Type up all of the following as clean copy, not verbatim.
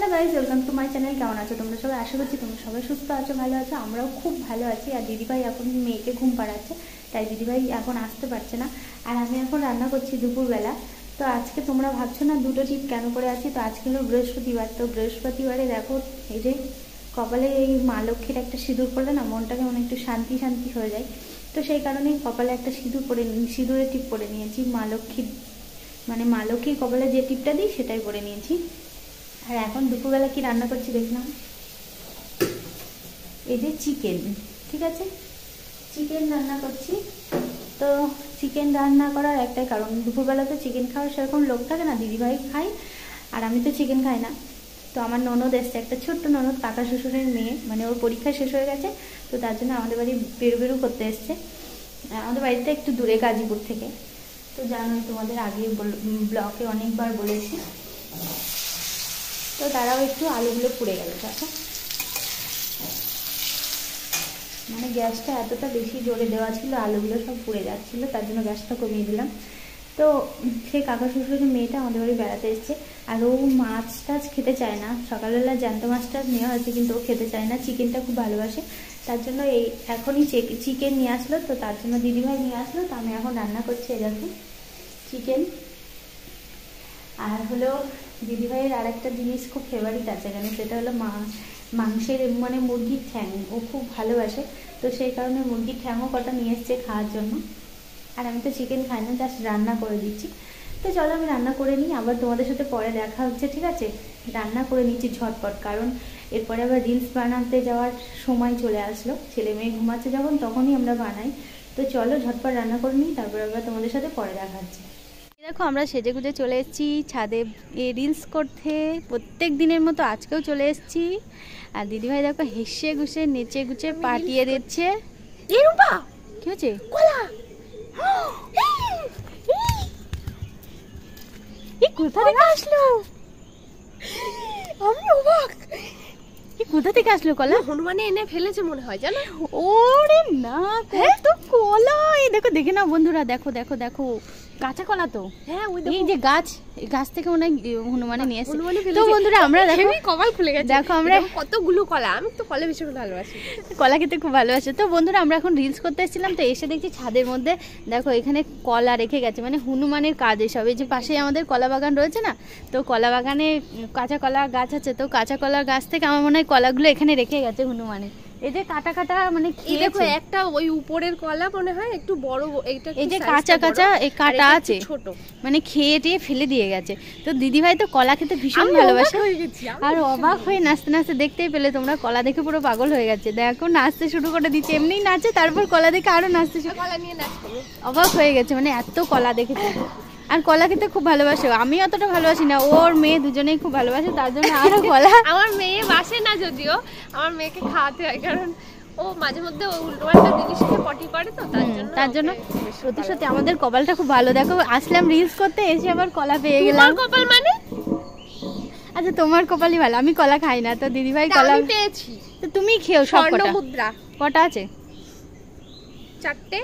Hello guys, welcome to my channel. केमन आছো তোমরা সবাই? আশা করছি তোমরা সবাই সুস্থ আছো, ভালো আছো। আমরাও খুব ভালো আছি। আর দিদিভাই এখন মেয়েকে ঘুম পাড়াচ্ছে, তাই দিদিভাই এখন আসতে পারছে না। আর আমি এখন রান্না করছি দুপুরবেলা। তো আজকে তোমরা ভাবছো না দুটো টিপ কেন করে আছি। তো আজকে হলো বৃহস্পতিবার। তো বৃহস্পতিবারে দেখো এই যে কপালে এই মা লক্ষ্মীর একটা সিঁদুর পড়লে না মনটাকে মনে একটু শান্তি শান্তি হয়ে যায়। তো সেই কারণেই কপালে একটা সিঁদুর পরে সিঁদুরের টিপ পরে নিয়েছি। মা লক্ষ্মীর মানে মা লক্ষ্মীর কপালে যে টিপটা দিই সেটাই পরে নিয়েছি। আর এখন দুপুরবেলা কি রান্না করছি দেখলাম, এই যে চিকেন। ঠিক আছে, চিকেন রান্না করছি। তো চিকেন রান্না করার একটাই কারণ, দুপুরবেলা তো চিকেন খাওয়ার সেরকম লোক থাকে না, দিদিভাই খাই আর আমি তো চিকেন খাই না। তো আমার ননদ এসছে, একটা ছোট্ট ননদ, কাকা শ্বশুরের মেয়ে, মানে ওর পরীক্ষা শেষ হয়ে গেছে। তো তার জন্য আমাদের বাড়ি বেরু করতে এসছে। আমাদের বাড়িতে একটু দূরে, গাজীপুর থেকে। তো জানোই, তোমাদের আগে ব্লগে অনেকবার বলেছি। তো তারাও একটু আলুগুলো পুড়ে গেল। দেখো মানে গ্যাসটা এতটা বেশি জোরে দেওয়া ছিল, আলুগুলো সব পুড়ে যাচ্ছিল, তার জন্য গ্যাসটা কমিয়ে দিলাম। তো সেই কাকা শ্বশুরের মেয়েটা আমাদের বাড়ি বেড়াতে এসছে। আর ও মাছ টাছ খেতে চায় না। সকালবেলা জ্যান্ত মাছটা নেওয়া হয়েছে, কিন্তু ও খেতে চায় না, চিকেনটা খুব ভালোবাসে। তার জন্য এখনই চিকেন নিয়ে আসলো। তো তার জন্য দিদিভাই নিয়ে আসলো। তো আমি এখন রান্না করছি এরকম চিকেন। আর হলো দিদিভাইয়ের আর একটা জিনিস খুব ফেভারিট আছে এখানে, সেটা হলো মাংসের মানে মুরগির ঠ্যাং। ও খুব ভালোবাসে। তো সেই কারণে মুরগির ঠ্যাংও কটা নিয়ে এসছে খাওয়ার জন্য। আর আমি তো চিকেন খাই না, জাস্ট রান্না করে দিচ্ছি। তো চলো আমি রান্না করে নিই, আবার তোমাদের সাথে পরে দেখা হচ্ছে। ঠিক আছে, রান্না করে নিচ্ছি ঝটপট, কারণ এরপরে আবার রিলস বানাতে যাওয়ার সময় চলে আসলো। ছেলে মেয়ে ঘুমাচ্ছে যখন, তখনই আমরা বানাই। তো চলো ঝটপট রান্না করে নিই, তারপর আবার তোমাদের সাথে পরে দেখা হচ্ছে। দেখো আমরা সেজে গুজে চলে এসেছি ছাদে রিলস করতে, প্রত্যেক দিনের মতো আজকেও চলে এসেছি। আর দিদিভাই দেখো হেসে গুছে নেচে গুছে পাঠিয়ে দিচ্ছে। কি হচ্ছে? কোথা থেকে আসলো? আমি অবাক, কোথা থেকে আসলো কলা? হনুমানে এনে ফেলেছে মনে হয়, জানো? ওরে না, কত কলা! এই দেখো, দেখে না বন্ধুরা, দেখো দেখো দেখো, কাঁচা কলা তো। হ্যাঁ, এই যে গাছ থেকে মনে হয় হনুমানে নিয়ে এসেছে। তো বন্ধুরা আমরা দেখো কপাল খুলে গেছে। দেখো আমরা কতগুলো কলা, আমি তো কলা ভীষণ ভালোবাসি, কলা খেতে খুব ভালোবাসে। তো বন্ধুরা আমরা এখন রিলস করতে এসেছিলাম, তো এসে দেখছি ছাদের মধ্যে দেখো এখানে কলা রেখে গেছে, মানে হনুমানের কাজ এসব। এই যে পাশেই আমাদের কলা বাগান রয়েছে না, তো কলা বাগানে কাঁচা কলা গাছ আছে। তো কাঁচা কলার গাছ থেকে আমার মনে হয় কলাগুলো এখানে রেখে গেছে হনুমানের। এই যে কাটা কাটা মানে এই দেখো একটা ওই উপরের কলা মনে হয় একটু বড়, এইটা এই যে কাঁচা কাঁচা এই কাটা আছে, ছোট, মানে খেয়ে টেয়ে ফেলে দিয়ে গেছে। তো দিদিভাই তো কলা খেতে ভীষণ ভালোবাসে। আর অবাক হয়ে নাচতে নাচতে দেখতেই পেলে তোমরা, কলা দেখে পুরো পাগল হয়ে গেছে। দেখো নাচতে শুরু করে দিচ্ছে, এমনিই নাচে, তারপর কলা দেখে আরো নাচতে শুরু। কলা নিয়ে নাচ করবে, অবাক হয়ে গেছে, মানে এত কলা দেখেছে। আর কলা খেতে খুব ভালোবাসে। আমি অতটা ভালোবাসি না, ওর মেয়ে দুজনেই খুব ভালোবাসে, তার জন্য আরো কলা। আমার মেয়ে বাসে না, যদিও আমার মেয়েকে খাওয়াতে হয়, কারণ ও মাঝে মধ্যে উল্টোপাল্টা জিনিস খেয়ে পটি করে, তো তার জন্য সত্যি সত্যি আমাদের কপালটা খুব ভালো। দেখো আসলাম রিলস করতে, এসে আবার কলা পেয়ে গেলাম। কপাল মানে? আচ্ছা তোমার কপালই ভালো, আমি কলা খাই না। তো দিদিভাই কলা পেয়েছি, তো তুমি খেও সব কটা। মুদ্রা কটা আছে? 4টে,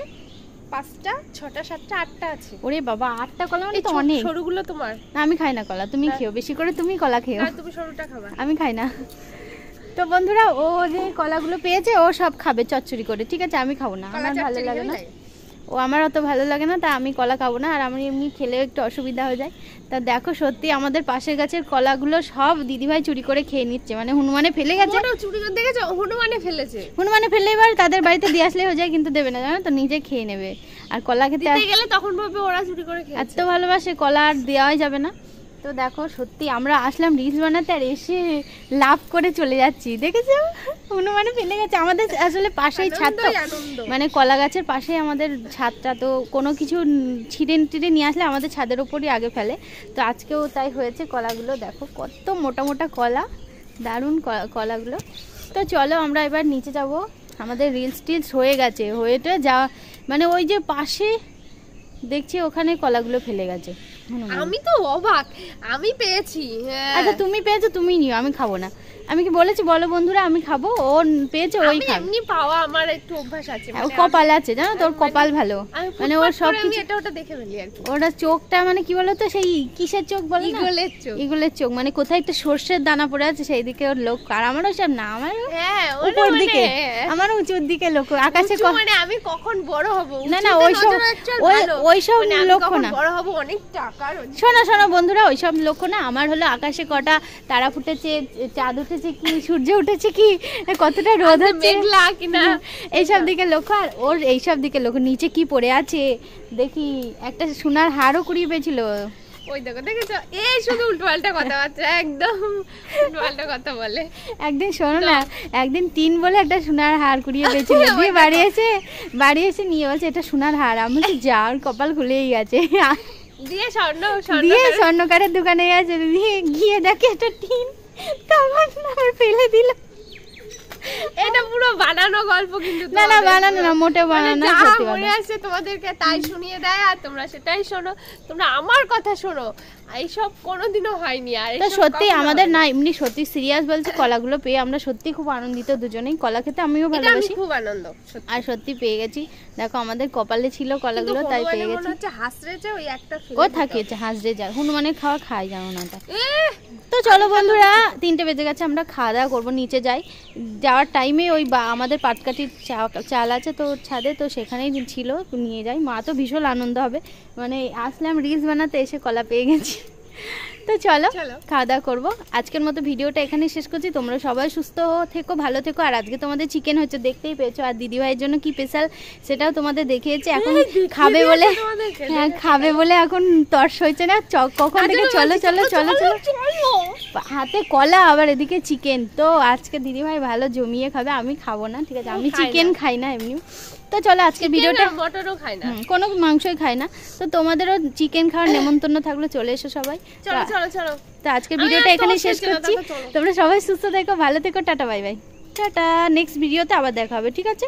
5টা, 6টা, 7টা, 8টা আছে। ওরে বাবা, 8টা কলা মানে তো অনেক। সরুগুলো তোমার? না আমি খাই না কলা, তুমি খেও, বেশি করে তুমি কলা খেও। না তুমি সরুটা খাবা, আমি খাই না। তো বন্ধুরা ও যে কলাগুলো পেয়েছে ও সব খাবে চচ্চড়ি করে। ঠিক আছে, আমি খাবো না, আমার ভালো লাগে না, ও আমার অত ভালো লাগে না, তা আমি কলা খাবো না। আর আমি এমনি খেলেও একটু অসুবিধা হয়ে যায়। তা দেখো সত্যি আমাদের পাশের গাছের কলাগুলো সব দিদিভাই চুরি করে খেয়ে নিচ্ছে, মানে হনুমানে ফেলে গেছে। চুরি করে দেখেছো? হনুমানে ফেলেছে, হনুমানে ফেললে এবার তাদের বাড়িতে দিয়ে আসলে হয়ে যায়, কিন্তু দেবে না, জানো তো, নিজে খেয়ে নেবে। আর কলা খেতে গেলে তখন ভাবে ওরা চুরি করে খেয়েছে। এত ভালোবাসে, কলা আর দেওয়াই যাবে না। তো দেখো সত্যি আমরা আসলাম রিলস বানাতে, আর এসে লাভ করে চলে যাচ্ছি, দেখেছো হনুমানে ফেলে গেছে। আমাদের আসলে পাশেই ছাদ, তো মানে কলা গাছের পাশেই আমাদের ছাদটা, তো কোনো কিছু ছিঁড়ে নিয়ে আসলে আমাদের ছাদের ওপরই আগে ফেলে। তো আজকেও তাই হয়েছে। কলাগুলো দেখো কত মোটা মোটা কলা, দারুণ কলাগুলো। তো চলো আমরা এবার নিচে যাব, আমাদের রিলস টিলস হয়ে গেছে, হয়েটা যা মানে ওই যে পাশে দেখছি ওখানে কলাগুলো ফেলে গেছে। আমি তো অবাক, আমি পেয়েছি। আচ্ছা তুমি পেয়েছো, তুমি নিও, আমি খাবো না। আমি কি বলেছি বলো বন্ধুরা আমি খাবো, ও পেয়েছে ওই খাবে। এমনি পাওয়া আমার একটু অভ্যাস আছে, কপাল আছে জানো, তোর কপাল ভালো, মানে ওর সব কিছু এটা ওটা দেখে ফেলি আর কি। ওটা চোখটা মানে কি বলতো সেই কিসের চোখ বলে, ইগলের চোখ, ইগলের চোখ, মানে কোথায় একটা সর্ষের দানা পড়ে আছে সেই দিকে ওর লোক। আর আমারও সব না, আমার হ্যাঁ উপর দিকে, আমার উঁচুর দিকে লোক, আকাশে মানে আমি কখন বড় হব, না না ওইসব লক্ষ্য না, বড় হব অনেক টাকার। শোনো শোনো বন্ধুরা, ওইসব লক্ষ্য না, আমার হলো আকাশে কটা তারা ফুটেছে, চাঁদ উঠেছে কি, সূর্য উঠেছে কি, কতটা রোদ হচ্ছে কিনা, এইসব দিকে লক্ষ্য। আর ওর এইসব দিকে লক্ষ্য, নিচে কি পড়ে আছে দেখি, একটা সোনার হারও কুড়িয়ে পেয়েছিল। ওই দেখো দেখেছো, এই শুধু উল্টোপাল্টা কথাবার্তা, একদম উল্টোপাল্টা কথা বলে। একদিন শোনো না, একদিন 3 বলে একটা সোনার হার কুড়িয়ে পেয়েছিল, দিয়ে বাড়ি এসে নিয়ে বলছে এটা সোনার হার। আমি বলছি যা, ওর কপাল খুলেই গেছে। দিয়ে স্বর্ণকারের দোকানে গেছে, দিয়ে গিয়ে দেখে একটা টিন, তখন আমার ফেলে দিল। এটা পুরো বানানো গল্প, কিন্তু না না বানানো না, মোটে বানানো, সত্যি মনে আছে তোমাদেরকে তাই শুনিয়ে দেয় আর তোমরা সেটাই শোনো, তোমরা আমার কথা শোনো, এইসব কোনোদিনও হয়নি। আর তো সত্যি আমাদের না এমনি সত্যি সিরিয়াস বলছি, কলাগুলো পেয়ে আমরা সত্যি খুব আনন্দিত দুজনেই, কলা খেতে আমিও ভালোবাসি, খুব আনন্দ, আর সত্যি পেয়ে গেছি। দেখো আমাদের কপালে ছিল কলাগুলো, তাই পেয়ে গেছি। হাসরেছে ওই একটা ও থাকিয়েছে হাসরে যা, হনুমানের খাওয়া খাই জানো না তা। তো চলো বন্ধুরা 3টে বেজে গেছে, আমরা খাওয়া দাওয়া করবো, নিচে যাই। যাওয়ার টাইমে ওই আমাদের পাটকাঠির চাল আছে তো ছাদে, তো সেখানেই ছিল, নিয়ে যাই। মা তো ভীষণ আনন্দ হবে, মানে আসলাম রিলস বানাতে, এসে কলা পেয়ে গেছি। তো চলো খাওয়া দাওয়া করবো। আজকের মতো ভিডিওটা এখানেই শেষ করছি। তোমরা সবাই সুস্থ থেকো, ভালো থেকো। আর আজকে তোমাদের চিকেন হচ্ছে, দেখতেই পেয়েছো। আর দিদিভাইয়ের জন্য কি স্পেশাল সেটাও তোমাদের দেখিয়েছি। এখন খাবে বলে, হ্যাঁ খাবে বলে এখন তর্স হয়েছে না, কখন থেকে চলো চলো চলো চলো, হাতে কলা আবার এদিকে চিকেন। তো আজকে দিদিভাই ভালো জমিয়ে খাবে, আমি খাবো না, ঠিক আছে? আমি চিকেন খাই না এমনি। তো চলো আজকে ভিডিওটা, মটনও খাই না, কোনো মাংসই খাই না, তো তোমাদেরও চিকেন খাওয়ার নেমন্তন্ন থাকলে চলে এসো সবাই। চলো চলো চলো, তো আজকে ভিডিওটা এখানে শেষ করছি। তোমরা সবাই সুস্থ থেকো, ভালো থেকো, tata bye bye, tata. Next ভিডিওতে আবার দেখা হবে, ঠিক আছে?